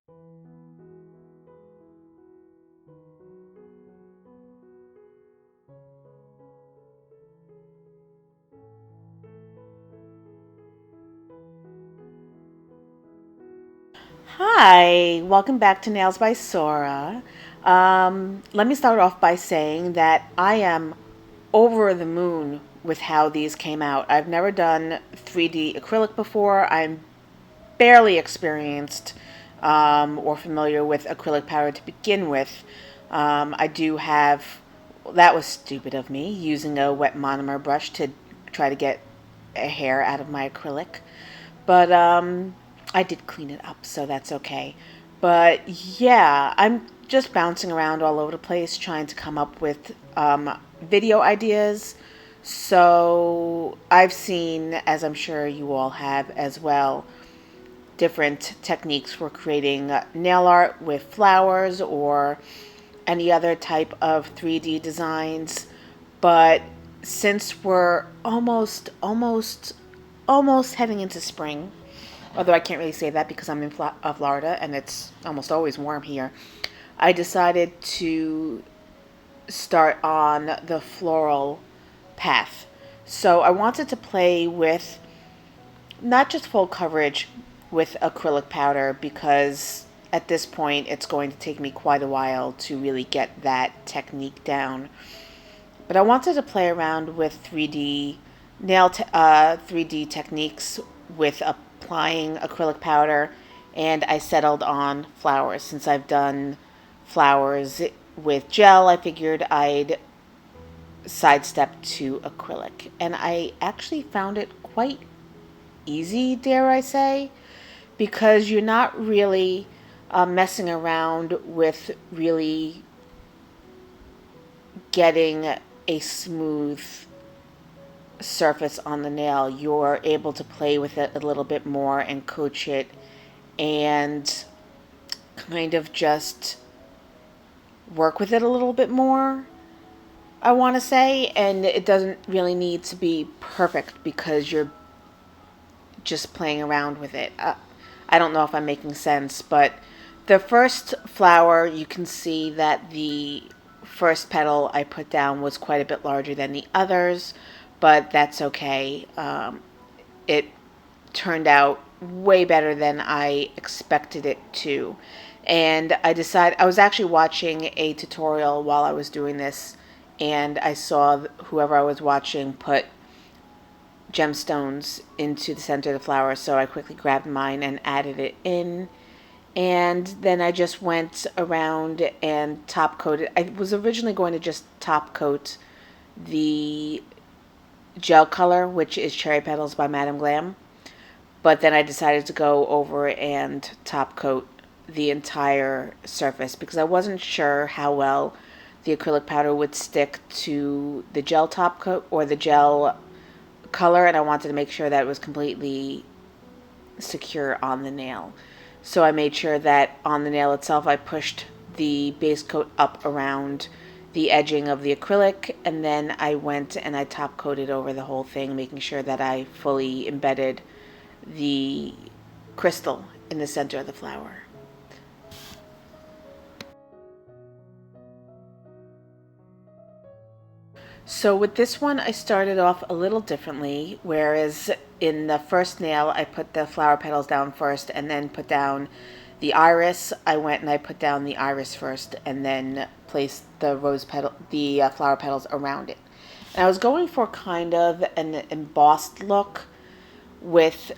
Hi, welcome back to Nails by Sora. Let me start off by saying that I am over the moon with how these came out. I've never done 3D acrylic before. I'm barely experienced or familiar with acrylic powder to begin with. I do have, that was stupid of me, using a wet monomer brush to try to get a hair out of my acrylic. But I did clean it up, so that's okay. But yeah, I'm just bouncing around all over the place trying to come up with video ideas. So I've seen, as I'm sure you all have as well, different techniques for creating nail art with flowers or any other type of 3D designs. But since we're almost heading into spring, although I can't really say that because I'm in Florida and it's almost always warm here, I decided to start on the floral path. So I wanted to play with not just full coverage with acrylic powder because at this point it's going to take me quite a while to really get that technique down. But I wanted to play around with 3D techniques with applying acrylic powder, and I settled on flowers. Since I've done flowers with gel, I figured I'd sidestep to acrylic, and I actually found it quite easy, dare I say, because you're not really messing around with really getting a smooth surface on the nail. You're able to play with it a little bit more and coach it and kind of just work with it a little bit more, I want to say. And it doesn't really need to be perfect because you're just playing around with it. I don't know if I'm making sense, but the first flower, you can see that the first petal I put down was quite a bit larger than the others, but that's okay. It turned out way better than I expected it to. And I was actually watching a tutorial while I was doing this, and I saw whoever I was watching put gemstones into the center of the flower, so I quickly grabbed mine and added it in. And then I just went around and top coated. I was originally going to just top coat the gel color, which is Cherry Petals by Madame Glam, but then I decided to go over and top coat the entire surface because I wasn't sure how well the acrylic powder would stick to the gel top coat or the gel color, and I wanted to make sure that it was completely secure on the nail. So I made sure that on the nail itself I pushed the base coat up around the edging of the acrylic, and then I went and I top coated over the whole thing, making sure that I fully embedded the crystal in the center of the flower. So with this one, I started off a little differently, whereas in the first nail, I put the flower petals down first and then put down the iris. I went and I put down the iris first and then placed the flower petals around it. And I was going for kind of an embossed look with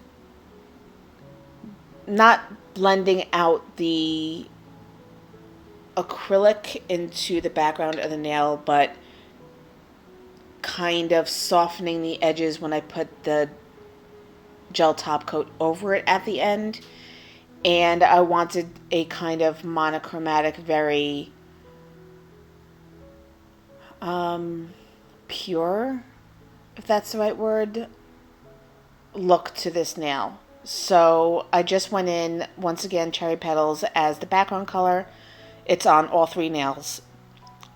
not blending out the acrylic into the background of the nail, but kind of softening the edges when I put the gel top coat over it at the end. And I wanted a kind of monochromatic, very pure, if that's the right word, look to this nail. So I just went in, once again, Cherry Petals as the background color. It's on all three nails.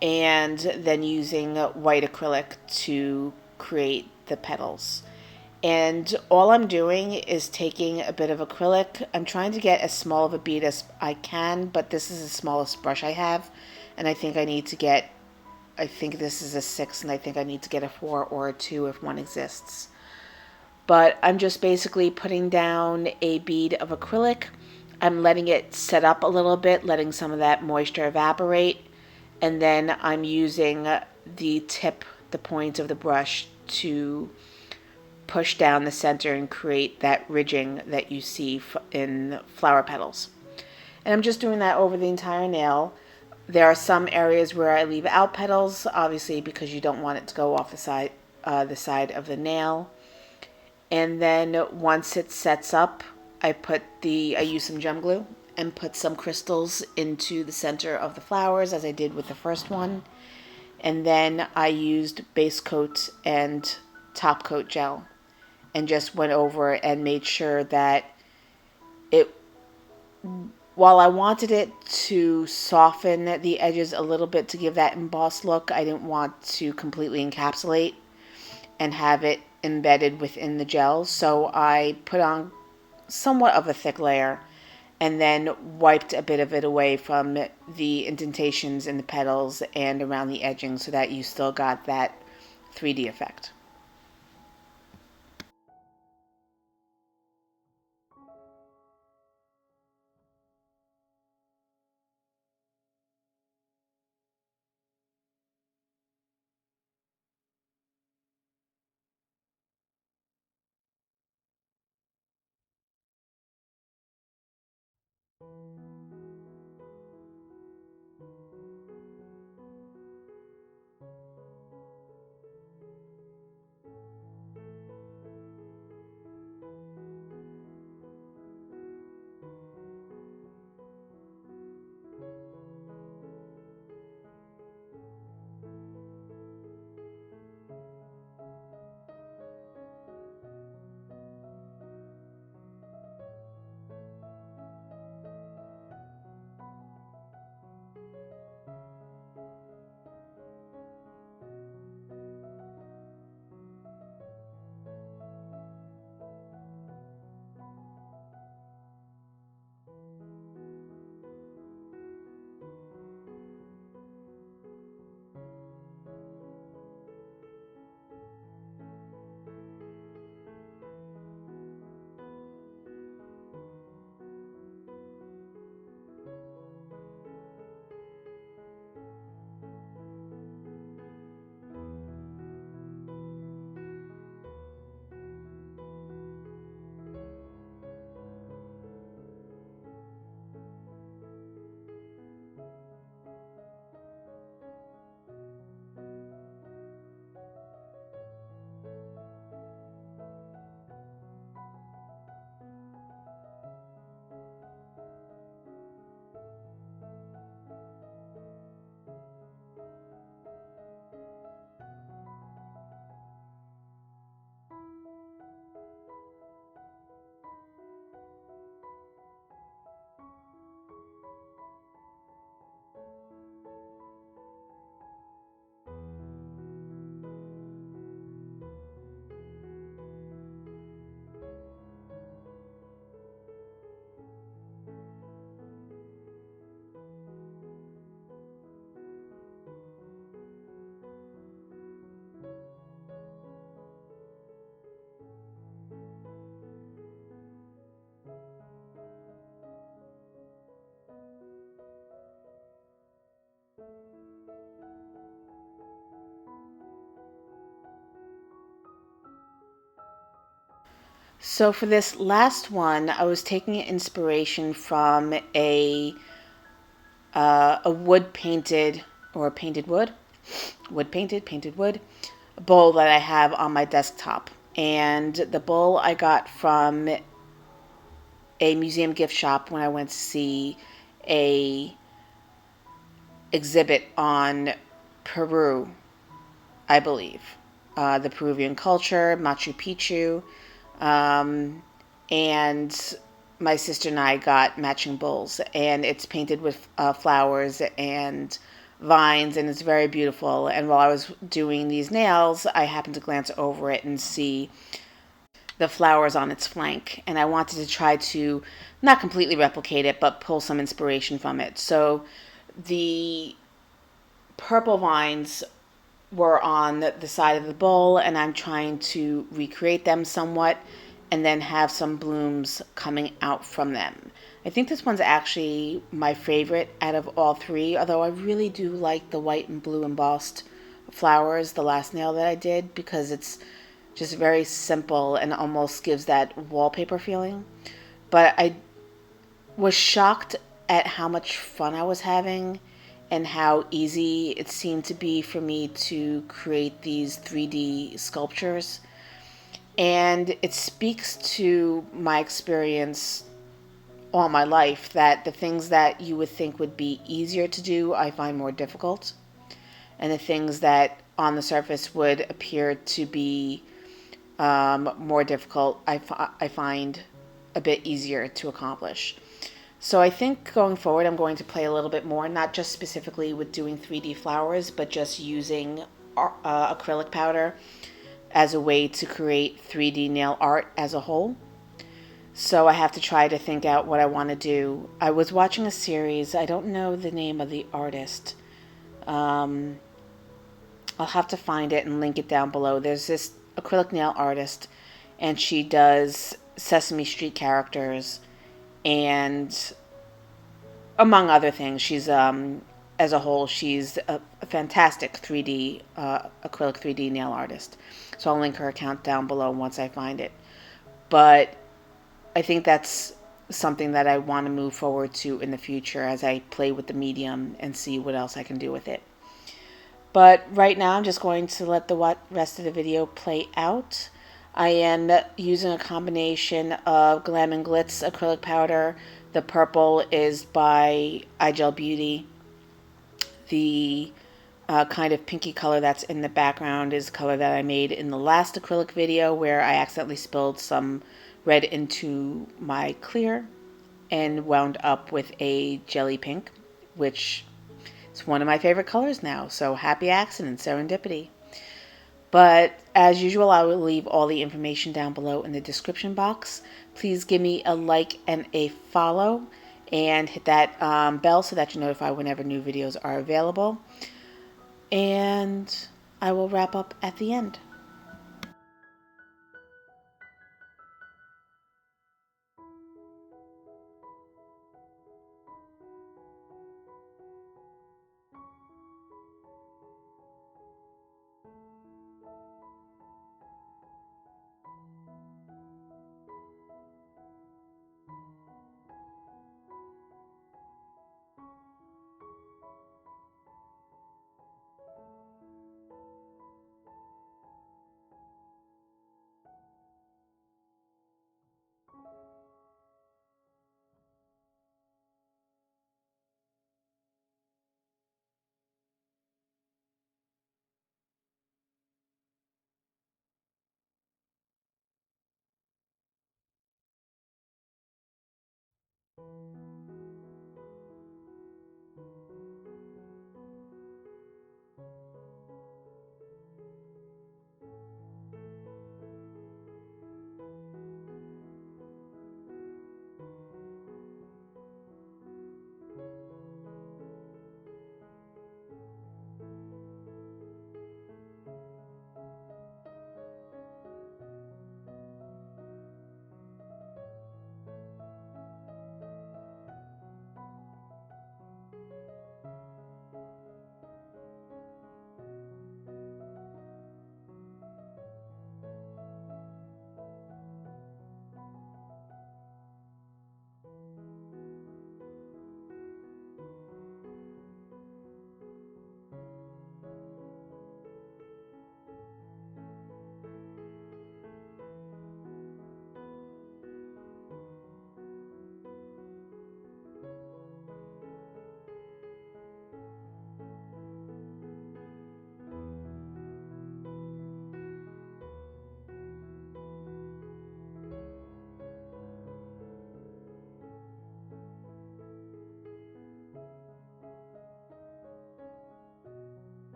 And then using white acrylic to create the petals. And all I'm doing is taking a bit of acrylic. I'm trying to get as small of a bead as I can, but this is the smallest brush I have. And I think I need to get, I think this is a 6, and I think I need to get a 4 or a 2 if one exists. But I'm just basically putting down a bead of acrylic. I'm letting it set up a little bit, letting some of that moisture evaporate. And then I'm using the tip, the point of the brush to push down the center and create that ridging that you see in flower petals. And I'm just doing that over the entire nail. There are some areas where I leave out petals, obviously because you don't want it to go off the side of the nail. And then once it sets up, I use some gem glue and put some crystals into the center of the flowers as I did with the first one. And then I used base coat and top coat gel and just went over and made sure that it, while I wanted it to soften the edges a little bit to give that embossed look, I didn't want to completely encapsulate and have it embedded within the gel. So I put on somewhat of a thick layer and then wiped a bit of it away from the indentations in the petals and around the edging so that you still got that 3D effect. So for this last one, I was taking inspiration from a wood painted or painted wood painted wood bowl that I have on my desktop. And the bowl I got from a museum gift shop when I went to see a exhibit on Peru, I believe. The Peruvian culture, Machu Picchu, um, and my sister and I got matching bowls, and it's painted with flowers and vines, and it's very beautiful. And while I was doing these nails, I happened to glance over it and see the flowers on its flank, and I wanted to try to not completely replicate it, but pull some inspiration from it. So the purple vines were on the side of the bowl, and I'm trying to recreate them somewhat and then have some blooms coming out from them. I think this one's actually my favorite out of all three, although I really do like the white and blue embossed flowers, the last nail that I did, because it's just very simple and almost gives that wallpaper feeling. But I was shocked at how much fun I was having and how easy it seemed to be for me to create these 3D sculptures. And it speaks to my experience all my life that the things that you would think would be easier to do, I find more difficult. And the things that on the surface would appear to be more difficult, I find a bit easier to accomplish. So I think going forward, I'm going to play a little bit more, not just specifically with doing 3D flowers, but just using acrylic powder as a way to create 3D nail art as a whole. So I have to try to think out what I want to do. I was watching a series. I don't know the name of the artist. Um, I'll have to find it and link it down below. There's this acrylic nail artist, and she does Sesame Street characters, and among other things, she's as a whole, she's a fantastic 3D acrylic 3D nail artist. So I'll link her account down below once I find it. But I think that's something that I want to move forward to in the future as I play with the medium and see what else I can do with it. But right now, I'm just going to let the rest of the video play out. I am using a combination of Glam and Glitz acrylic powder. The purple is by DGel Beauty. The kind of pinky color that's in the background is color that I made in the last acrylic video where I accidentally spilled some red into my clear and wound up with a jelly pink, which is one of my favorite colors now. So happy accident, serendipity. But as usual, I will leave all the information down below in the description box. Please give me a like and a follow, and hit that bell so that you're notified whenever new videos are available. And I will wrap up at the end.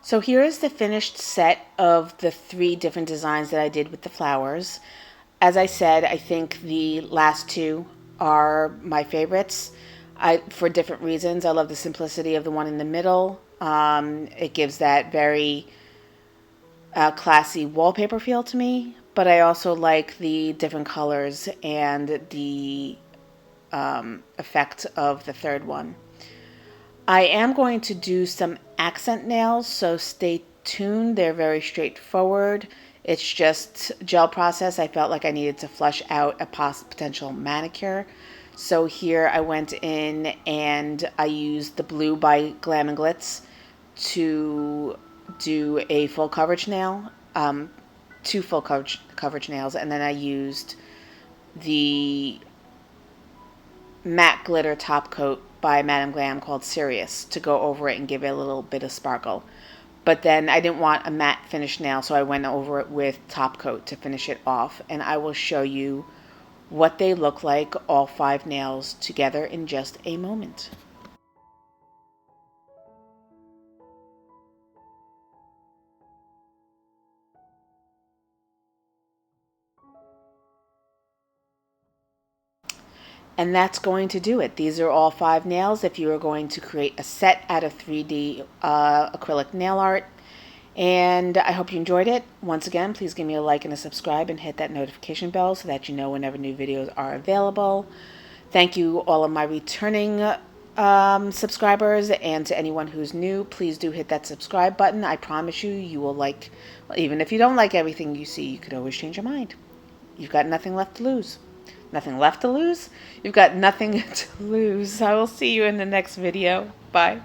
So here is the finished set of the 3 different designs that I did with the flowers. As I said, I think the last 2 are my favorites. For different reasons. I love the simplicity of the one in the middle. It gives that very classy wallpaper feel to me, but I also like the different colors and the effect of the third one. I am going to do some accent nails, so stay tuned. They're very straightforward. It's just gel process. I felt like I needed to flush out a potential manicure. So here I went in and I used the blue by Glam and Glitz to do a full coverage nail, 2 full coverage nails, and then I used the matte glitter top coat by Madame Glam called Sirius to go over it and give it a little bit of sparkle. But then I didn't want a matte finish nail, so I went over it with top coat to finish it off. And I will show you what they look like, all 5 nails together, in just a moment. And that's going to do it. These are all 5 nails. If you are going to create a set out of 3D acrylic nail art. And I hope you enjoyed it. Once again, please give me a like and a subscribe and hit that notification bell so that you know whenever new videos are available. Thank you all of my returning subscribers, and to anyone who's new, please do hit that subscribe button. I promise you, you will like, well, even if you don't like everything you see, you could always change your mind. You've got nothing left to lose. Nothing left to lose? You've got nothing to lose. I will see you in the next video. Bye.